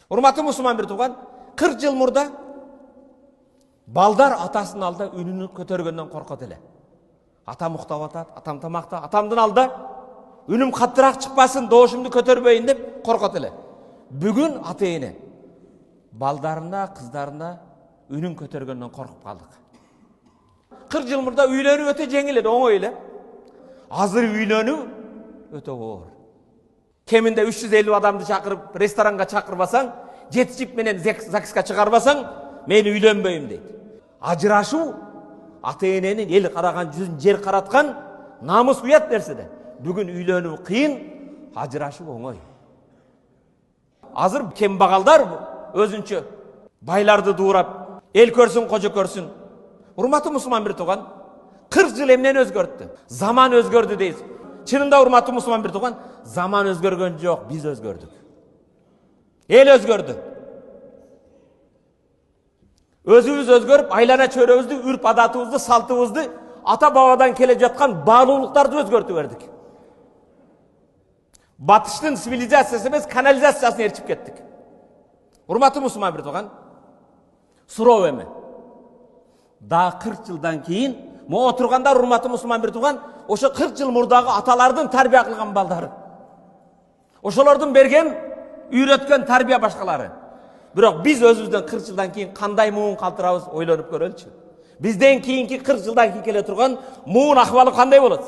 Урматтуу мусулман бир тууган, 40 жыл мурда балдар атасынын алдында үнүн көтөргөндөн коркот эле. Атам уктап атат, атам тамакта, атамдын алдында үнүм каттыраак чыкпасын, доошумду көтөрбөйүн деп коркот эле. Бүгүн ата-эне балдарына, кыздарына үнүн көтөргөндөн коркуп калдык. 40 жыл мурда үйлөнүү өтө жеңил эле, оңой эле. Азыр үйлөнүү өтө оор. Кеминде 350 адамды чакырып, ресторанга чакырбасаң, жетичип менен ЗАГСка чыгарбасаң, мен үйлөнбөйм дейт. Ажырашуу ата-эненин эл караган жүзүн жер караткан намыс уят нерседе. Бүгүн үйлөнүү кыйын, ажырашуу оңой. Азыр кембагалдар өзүнчө байларды дуурап, эл көрсүн, кожо көрсүн. Урматтуу мусулман бир тууган, 40 жыл эмнени өзгөрттү? Заман өзгөрдү дейсиз. Чынында урматтуу мусулман бир тууган, заман өзгөргөн жок, биз өзгөрдүк. Эл өзгөрдү. Өзүбүз өзгөрүп, айлана чөйрөбүздү, үрп адатыбызды, салтыбызды, ата бабадан келе жаткан баалуулуктарды өзгөртүп бердик. Батыштын цивилизациясы эмес, канализациясын ээрчип кеттик. Урматтуу мусулман бир тууган, суроо эме. Да 40 жылдан кийин, мо отургандар урматтуу мусулман бир тууган, ошо 40 жыл мурдагы аталардын тарбия кылган балдары. Ошолордун берген, үйрөткөн тарбия башкалары. Бирок биз өзүбүздөн 40 жылдан кийин кандай муун калтырабыз, ойлонуп көрөлүчү. Бизден кийинки 40 жылдан кийин келе турган муун акыбалы кандай болот?